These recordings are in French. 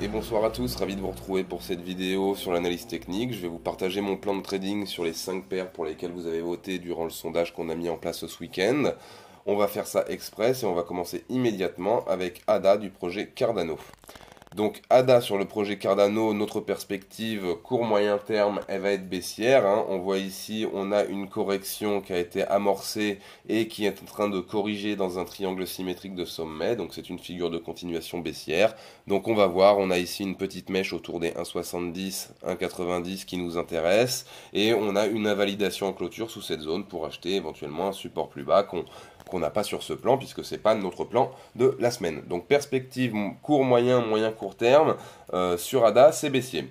Et bonsoir à tous, ravi de vous retrouver pour cette vidéo sur l'analyse technique. Je vais vous partager mon plan de trading sur les 5 paires pour lesquelles vous avez voté durant le sondage qu'on a mis en place ce week-end. On va faire ça express et on va commencer immédiatement avec ADA du projet Cardano. Donc ADA sur le projet Cardano, notre perspective court-moyen terme, elle va être baissière. On voit ici, on a une correction qui a été amorcée et qui est en train de corriger dans un triangle symétrique de sommet. Donc c'est une figure de continuation baissière. Donc on va voir, on a ici une petite mèche autour des 1,70, 1,90 qui nous intéresse. Et on a une invalidation en clôture sous cette zone pour acheter éventuellement un support plus bas qu'on n'a pas sur ce plan, puisque c'est pas notre plan de la semaine. Donc perspective court, moyen, court terme, sur ADA, c'est baissier.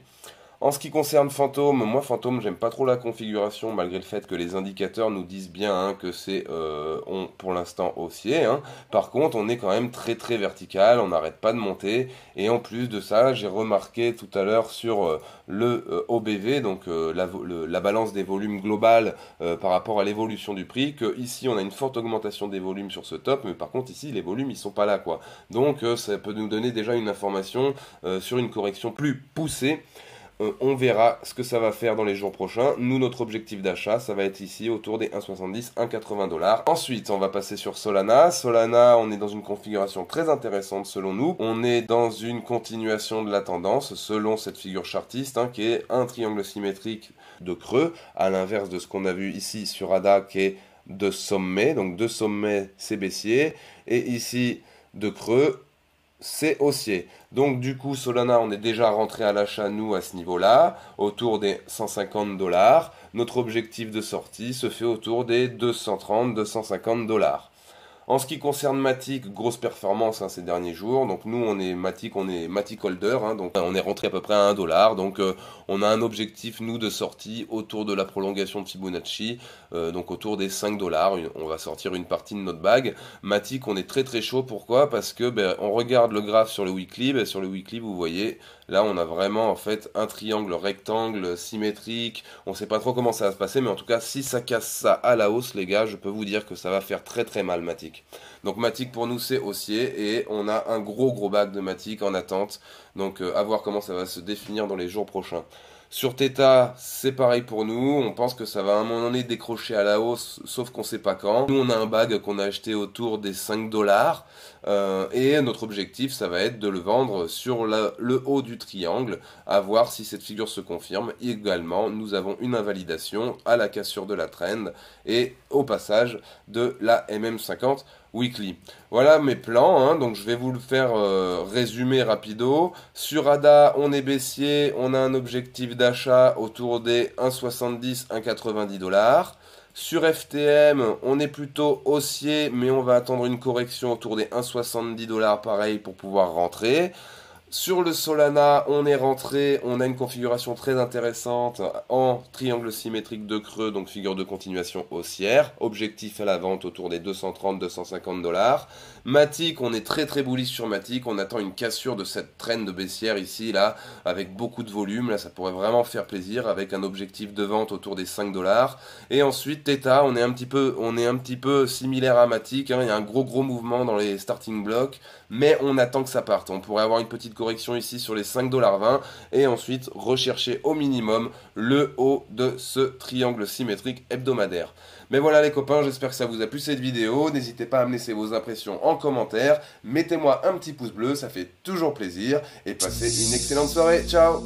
En ce qui concerne Fantôme, moi Fantôme, j'aime pas trop la configuration, malgré le fait que les indicateurs nous disent bien que c'est pour l'instant haussier. Par contre, on est quand même très vertical, on n'arrête pas de monter. Et en plus de ça, j'ai remarqué tout à l'heure sur le OBV, donc la balance des volumes globale par rapport à l'évolution du prix, que ici on a une forte augmentation des volumes sur ce top, mais par contre ici les volumes ils sont pas là quoi. Donc ça peut nous donner déjà une information sur une correction plus poussée. On verra ce que ça va faire dans les jours prochains. Nous, notre objectif d'achat, ça va être ici autour des 1,70, 1,80 $. Ensuite, on va passer sur Solana. Solana, on est dans une configuration très intéressante selon nous. On est dans une continuation de la tendance selon cette figure chartiste, qui est un triangle symétrique de creux, à l'inverse de ce qu'on a vu ici sur ADA qui est de sommet. Donc de sommet, c'est baissier. Et ici, de creux, c'est haussier. Donc du coup Solana, on est déjà rentré à l'achat nous à ce niveau-là, autour des 150 $. Notre objectif de sortie se fait autour des 230, 250 $. En ce qui concerne Matic, grosse performance ces derniers jours. Donc nous on est Matic holder, donc on est rentré à peu près à 1 $. Donc on a un objectif nous de sortie autour de la prolongation de Fibonacci, donc autour des 5 $. On va sortir une partie de notre bague. Matic, on est très chaud. Pourquoi? Parce que on regarde le graphe sur le weekly. Sur le weekly, vous voyez, là on a vraiment en fait un triangle rectangle symétrique. On sait pas trop comment ça va se passer, mais en tout cas si ça casse ça à la hausse, les gars, je peux vous dire que ça va faire très mal Matic. Donc Matic pour nous c'est haussier et on a un gros bac de Matic en attente. Donc à voir comment ça va se définir dans les jours prochains. Sur Theta, c'est pareil pour nous, on pense que ça va à un moment donné décrocher à la hausse, sauf qu'on sait pas quand. Nous on a un bag qu'on a acheté autour des 5 $, et notre objectif ça va être de le vendre sur le haut du triangle, à voir si cette figure se confirme. Également, nous avons une invalidation à la cassure de la trend et au passage de la MM50 weekly. Voilà mes plans, donc je vais vous le faire résumer rapido. Sur ADA, on est baissier, on a un objectif d'achat autour des 1,70, 1,90 $. Sur FTM, on est plutôt haussier, mais on va attendre une correction autour des 1,70 $ pareil pour pouvoir rentrer. Sur le Solana, on est rentré, on a une configuration très intéressante en triangle symétrique de creux, donc figure de continuation haussière. Objectif à la vente autour des 230-250 $. Matic, on est très bullish sur Matic, on attend une cassure de cette trend baissière ici, là, avec beaucoup de volume, là ça pourrait vraiment faire plaisir, avec un objectif de vente autour des 5 $. Et ensuite, Theta, on est un petit peu similaire à Matic, il y a un gros mouvement dans les starting blocks, mais on attend que ça parte. On pourrait avoir une petite correction ici sur les 5,20 $ et ensuite rechercher au minimum le haut de ce triangle symétrique hebdomadaire. Mais voilà les copains, j'espère que ça vous a plu cette vidéo. N'hésitez pas à me laisser vos impressions en commentaire. Mettez-moi un petit pouce bleu, ça fait toujours plaisir. Et passez une excellente soirée. Ciao!